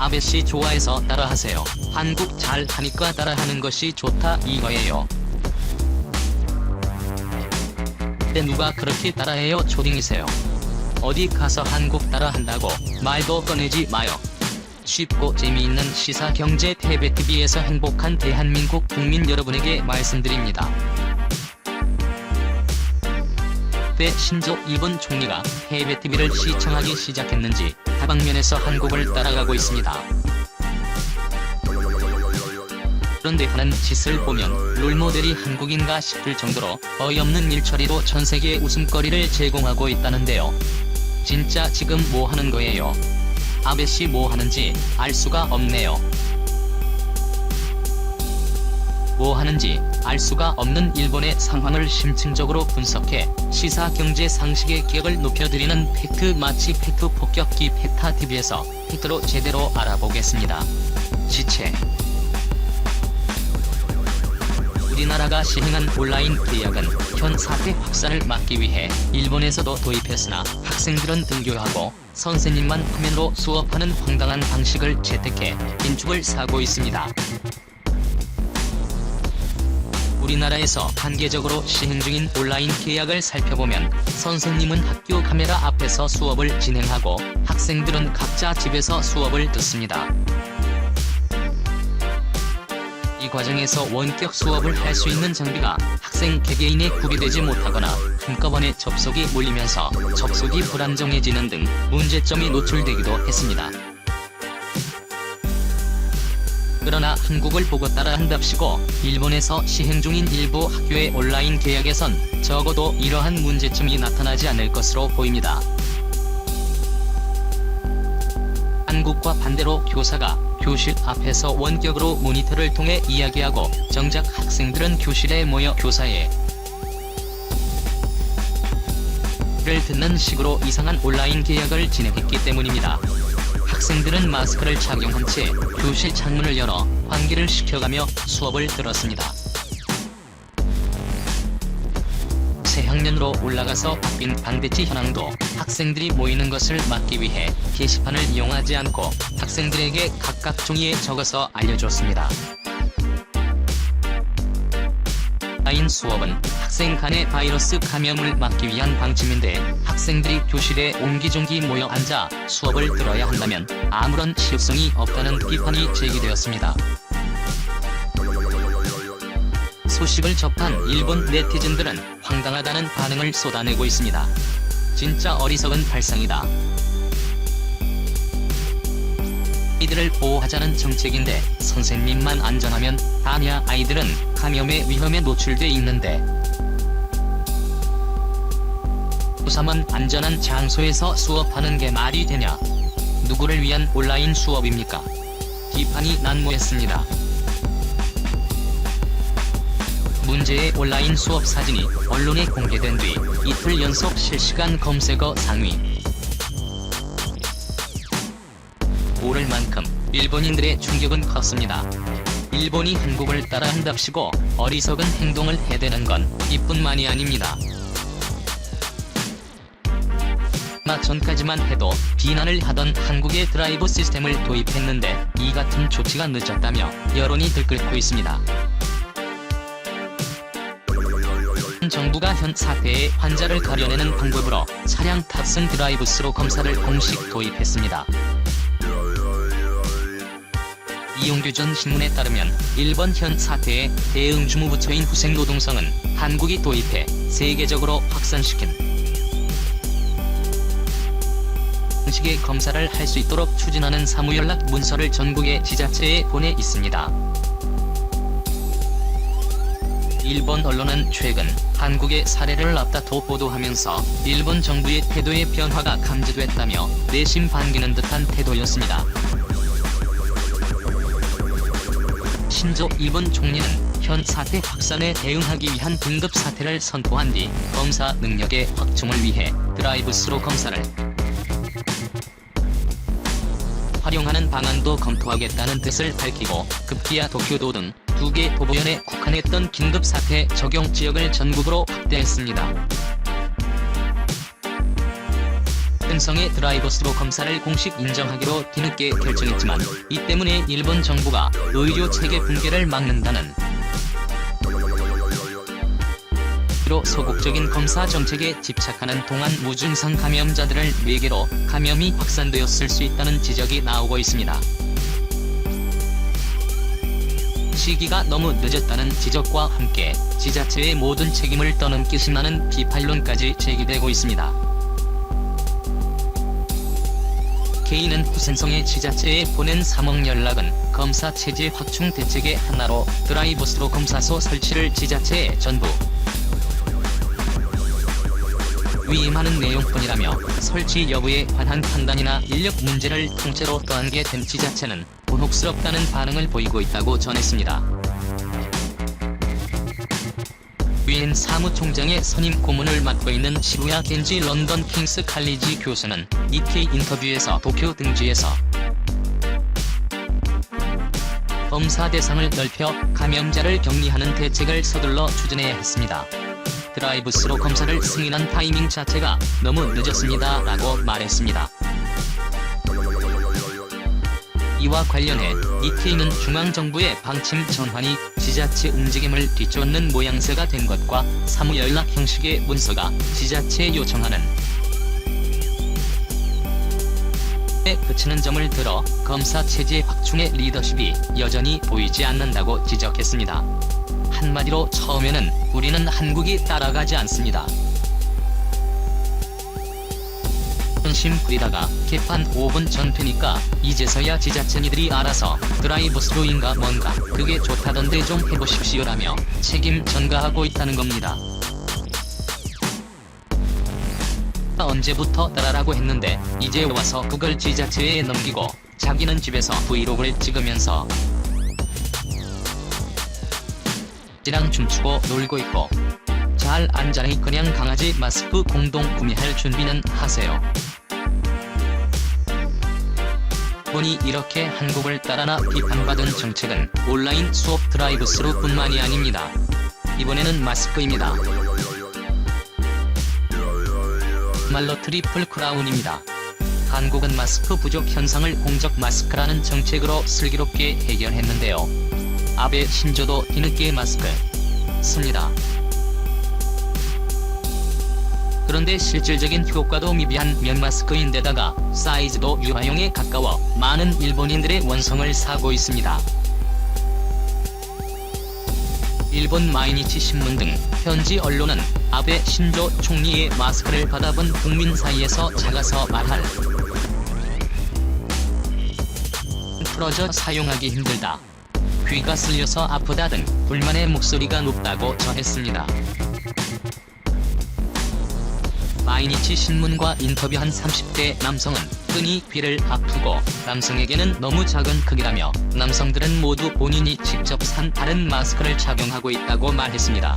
아베씨 좋아해서 따라하세요. 한국 잘 하니까 따라하는 것이 좋다 이거예요. 근데 누가 그렇게 따라해요 초딩이세요. 어디 가서 한국 따라한다고 말도 꺼내지 마요. 쉽고 재미있는 시사 경제 TV에서 행복한 대한민국 국민 여러분에게 말씀드립니다. 때 신조 일본 총리가 TV를 시청하기 시작했는지 다방면에서 한국을 따라가고 있습니다. 그런데 하는 짓을 보면 롤모델이 한국인가 싶을 정도로 어이없는 일처리로 전세계에 웃음거리를 제공하고 있다는데요. 진짜 지금 뭐 하는 거예요? 아베씨 뭐 하는지 알 수가 없네요. 뭐 하는지 알 수가 없는 일본의 상황을 심층적으로 분석해 시사 경제 상식의 기억을 높여드리는 팩트 마치 팩트 폭격기 팩타TV에서 팩트로 제대로 알아보겠습니다. 시체. 우리나라가 시행한 온라인 계약은 현 사태 확산을 막기 위해 일본에서도 도입했으나 학생들은 등교하고 선생님만 화면으로 수업하는 황당한 방식을 채택해 인축을 사고 있습니다. 우리나라에서 단계적으로 시행 중인 온라인 계약을 살펴보면 선생님은 학교 카메라 앞에서 수업을 진행하고 학생들은 각자 집에서 수업을 듣습니다. 이 과정에서 원격 수업을 할 수 있는 장비가 학생 개개인에 구비되지 못하거나 한꺼번에 접속이 몰리면서 접속이 불안정해지는 등 문제점이 노출되기도 했습니다. 그러나 한국을 보고 따라한답시고 일본에서 시행 중인 일부 학교의 온라인 계약에선 적어도 이러한 문제점이 나타나지 않을 것으로 보입니다. 한국과 반대로 교사가 교실 앞에서 원격으로 모니터를 통해 이야기하고 정작 학생들은 교실에 모여 교사의 를 듣는 식으로 이상한 온라인 계약을 진행했기 때문입니다. 학생들은 마스크를 착용한 채 교실 창문을 열어 환기를 시켜가며 수업을 들었습니다. 새학년으로 올라가서 바뀐 반대치 현황도 학생들이 모이는 것을 막기 위해 게시판을 이용하지 않고 학생들에게 각각 종이에 적어서 알려줬습니다. 온라인 수업은 학생 간의 바이러스 감염을 막기 위한 방침인데 학생들이 교실에 옹기종기 모여 앉아 수업을 들어야 한다면 아무런 실효성이 없다는 비판이 제기되었습니다. 소식을 접한 일본 네티즌들은 황당하다는 반응을 쏟아내고 있습니다. 진짜 어리석은 발상이다. 아이들을 보호하자는 정책인데 선생님만 안전하면 다냐. 아이들은 감염의 위험에 노출돼 있는데 고3은 안전한 장소에서 수업하는 게 말이 되냐. 누구를 위한 온라인 수업입니까? 비판이 난무했습니다. 문제의 온라인 수업 사진이 언론에 공개된 뒤 이틀 연속 실시간 검색어 상위. 오를 만큼 일본인들의 충격은 컸습니다. 일본이 한국을 따라한답시고 어리석은 행동을 해대는 건 이뿐만이 아닙니다. 얼마 전까지만 해도 비난을 하던 한국의 드라이브 시스템을 도입했는데 이 같은 조치가 늦었다며 여론이 들끓고 있습니다. 정부가 현 사태의 환자를 가려내는 방법으로 차량 탑승 드라이브스루 검사를 공식 도입했습니다. 이용규 전 신문에 따르면 일본 현 사태의 대응 주무부처인 후생노동성은 한국이 도입해 세계적으로 확산시킨 방식의 검사를 할 수 있도록 추진하는 사무연락 문서를 전국의 지자체에 보내 있습니다. 일본 언론은 최근 한국의 사례를 앞다퉈 보도하면서 일본 정부의 태도의 변화가 감지됐다며 내심 반기는 듯한 태도였습니다. 신조 일본 총리는 현 사태 확산에 대응하기 위한 긴급 사태를 선포한 뒤 검사 능력의 확충을 위해 드라이브스루 검사를 활용하는 방안도 검토하겠다는 뜻을 밝히고 급기야 도쿄도 등 2개 도보현에 국한했던 긴급사태 적용 지역을 전국으로 확대했습니다. 횡성의 드라이브스루 검사를 공식 인정하기로 뒤늦게 결정했지만 이 때문에 일본 정부가 의료 체계 붕괴를 막는다는 소극적인 검사 정책에 집착하는 동안 무증상 감염자들을 매개로 감염이 확산되었을 수 있다는 지적이 나오고 있습니다. 시기가 너무 늦었다는 지적과 함께 지자체의 모든 책임을 떠넘기 신나는 비판론까지 제기되고 있습니다. K는 후생성의 지자체에 보낸 3억 연락은 검사 체제 확충 대책의 하나로 드라이브스루 검사소 설치를 지자체에 전부 위임하는 내용뿐이라며 설치 여부에 관한 판단이나 인력 문제를 통째로 떠안게 된 지자체는 곤혹스럽다는 반응을 보이고 있다고 전했습니다. 위인 사무총장의 선임 고문을 맡고 있는 시부야 겐지 런던 킹스 칼리지 교수는 니케이 인터뷰에서 도쿄 등지에서 검사 대상을 넓혀 감염자를 격리하는 대책을 서둘러 추진해야 했습니다. 드라이브스루 검사를 승인한 타이밍 자체가 너무 늦었습니다 라고 말했습니다. 이와 관련해 니케이는 중앙정부의 방침 전환이 지자체 움직임을 뒤쫓는 모양새가 된 것과 사무연락 형식의 문서가 지자체에 요청하는 에 그치는 점을 들어 검사 체제 확충의 리더십이 여전히 보이지 않는다고 지적했습니다. 한마디로 처음에는 우리는 한국이 따라가지 않습니다. 본심 부리다가 개판 5분 전되니까 이제서야 지자체니들이 알아서 드라이브스루인가 뭔가 그게 좋다던데 좀 해보십시오라며 책임 전가하고 있다는 겁니다. 언제부터 따라라고 했는데 이제 와서 그걸 지자체에 넘기고 자기는 집에서 브이로그를 찍으면서 찌랑 춤추고 놀고 있고 잘 앉아라 그냥 강아지 마스크 공동 구매할 준비는 하세요. 보니 이렇게 한국을 따라나 비판받은 정책은 온라인 수업 드라이브스루 뿐만이 아닙니다. 이번에는 마스크입니다. 말로 트리플 크라운입니다. 한국은 마스크 부족 현상을 공적 마스크라는 정책으로 슬기롭게 해결했는데요. 아베 신조도 뒤늦게 마스크 씁니다. 그런데 실질적인 효과도 미비한 면 마스크인데다가 사이즈도 유아용에 가까워 많은 일본인들의 원성을 사고 있습니다. 일본 마이니치 신문 등 현지 언론은 아베 신조 총리의 마스크를 받아본 국민 사이에서 작아서 말할 풀어져 사용하기 힘들다, 귀가 쓸려서 아프다 등 불만의 목소리가 높다고 전했습니다. 마이니치 신문과 인터뷰한 30대 남성은 흔히 귀를 아프고 남성에게는 너무 작은 크기라며 남성들은 모두 본인이 직접 산 다른 마스크를 착용하고 있다고 말했습니다.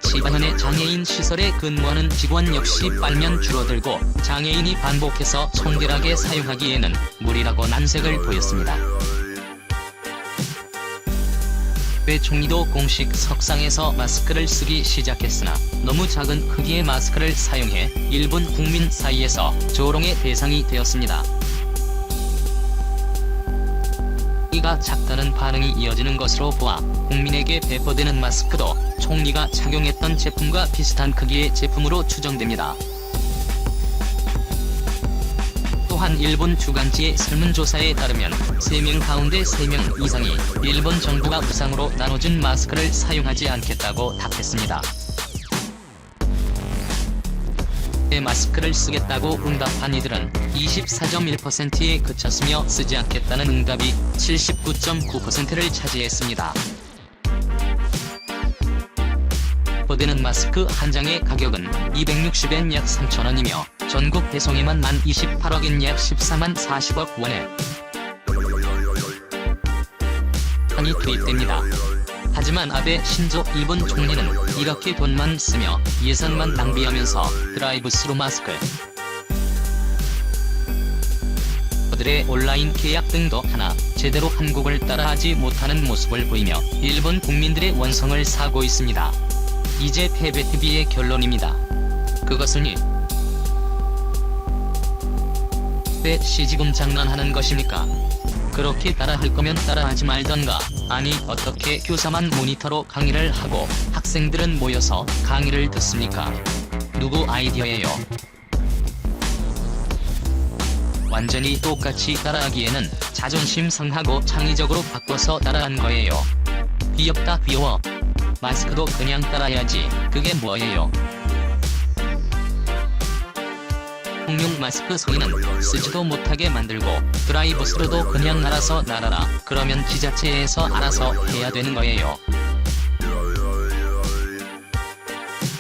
치바현의 장애인 시설에 근무하는 직원 역시 빨면 줄어들고 장애인이 반복해서 청결하게 사용하기에는 무리라고 난색을 보였습니다. 아베 총리도 공식 석상에서 마스크를 쓰기 시작했으나 너무 작은 크기의 마스크를 사용해 일본 국민 사이에서 조롱의 대상이 되었습니다. 이가 작다는 반응이 이어지는 것으로 보아 국민에게 배포되는 마스크도 총리가 착용했던 제품과 비슷한 크기의 제품으로 추정됩니다. 또한 일본 주간지의 설문조사에 따르면 3명 가운데 3명 이상이 일본 정부가 무상으로 나눠준 마스크를 사용하지 않겠다고 답했습니다. 마스크를 쓰겠다고 응답한 이들은 24.1%에 그쳤으며 쓰지 않겠다는 응답이 79.9%를 차지했습니다. 배포되는 마스크 한 장의 가격은 260엔 약 3,000원이며 전국 배송에만 28억엔 약 14만 40억 원에 한이 투입됩니다. 하지만 아베 신조 일본 총리는 이렇게 돈만 쓰며 예산만 낭비하면서 드라이브스루 마스크 들의 온라인 계약 등도 하나 제대로 한국을 따라하지 못하는 모습을 보이며 일본 국민들의 원성을 사고 있습니다. 이제 패배TV의 결론입니다. 그것은이 씨 지금 장난하는 것입니까? 그렇게 따라할 거면 따라하지 말던가. 아니 어떻게 교사만 모니터로 강의를 하고 학생들은 모여서 강의를 듣습니까? 누구 아이디어예요? 완전히 똑같이 따라하기에는 자존심 상하고 창의적으로 바꿔서 따라한 거예요. 귀엽다 귀여워. 마스크도 그냥 따라야지. 그게 뭐예요? 공용 마스크 성인은 쓰지도 못하게 만들고 드라이브스루도 그냥 알아서 날아라. 그러면 지자체에서 알아서 해야 되는 거예요.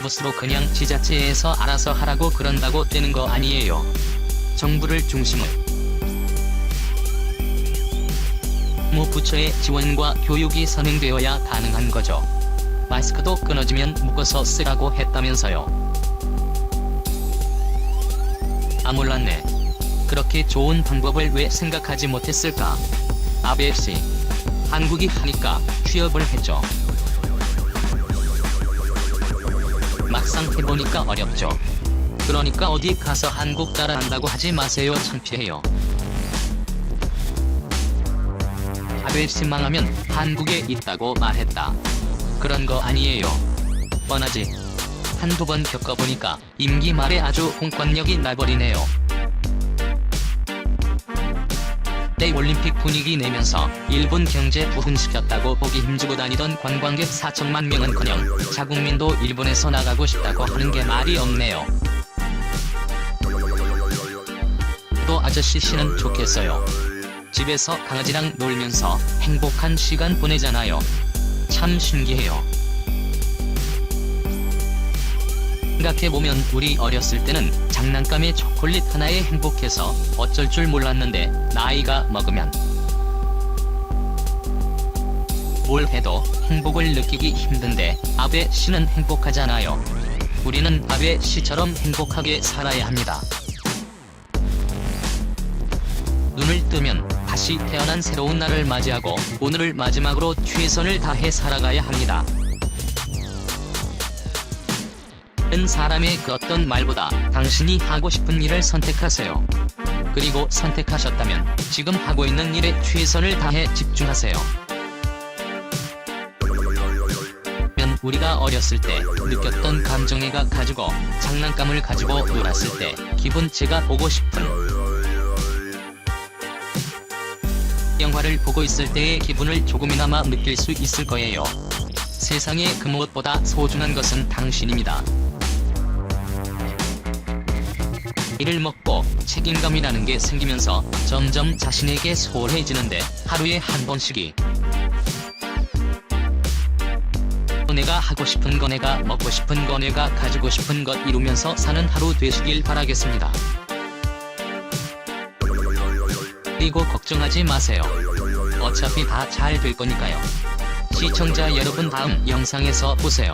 버스로 그냥 지자체에서 알아서 하라고 그런다고 되는 거 아니에요. 정부를 중심으로 부처의 지원과 교육이 선행되어야 가능한 거죠. 마스크도 끊어지면 묶어서 쓰라고 했다면서요. 아 몰랐네. 그렇게 좋은 방법을 왜 생각하지 못했을까? 아베씨, 한국이 하니까 취업을 했죠. 막상 해보니까 어렵죠. 그러니까 어디 가서 한국 따라한다고 하지 마세요. 창피해요. 아베씨 망하면 한국에 있다고 말했다. 그런 거 아니에요. 뻔하지. 한두 번 겪어보니까 임기 말에 아주 공권력이 나버리네요. 때 올림픽 분위기 내면서 일본 경제 부흥시켰다고 보기 힘주고 다니던 관광객 4천만 명은커녕 자국민도 일본에서 나가고 싶다고 하는 게 말이 없네요. 또 아저씨 씨는 좋겠어요. 집에서 강아지랑 놀면서 행복한 시간 보내잖아요. 참 신기해요. 생각해보면 우리 어렸을 때는 장난감에 초콜릿 하나에 행복해서 어쩔 줄 몰랐는데 나이가 먹으면 뭘 해도 행복을 느끼기 힘든데 아베 씨는 행복하잖아요. 우리는 아베 씨처럼 행복하게 살아야 합니다. 눈을 뜨면 다시 태어난 새로운 날을 맞이하고 오늘을 마지막으로 최선을 다해 살아가야 합니다. 은 사람의 그 어떤 말보다 당신이 하고 싶은 일을 선택하세요. 그리고 선택하셨다면 지금 하고 있는 일에 최선을 다해 집중하세요. 우리가 어렸을 때 느꼈던 감정애가 가지고 장난감을 가지고 놀았을 때 기분 제가 보고 싶은 영화를 보고 있을 때의 기분을 조금이나마 느낄 수 있을 거예요. 세상에 그 무엇보다 소중한 것은 당신입니다. 이를 먹고 책임감이라는 게 생기면서 점점 자신에게 소홀해지는데 하루에 한 번씩이 내가 하고 싶은 거 내가 먹고 싶은 거 내가 가지고 싶은 것 이루면서 사는 하루 되시길 바라겠습니다. 그리고 걱정하지 마세요. 어차피 다 잘 될 거니까요. 시청자 여러분 다음 영상에서 보세요.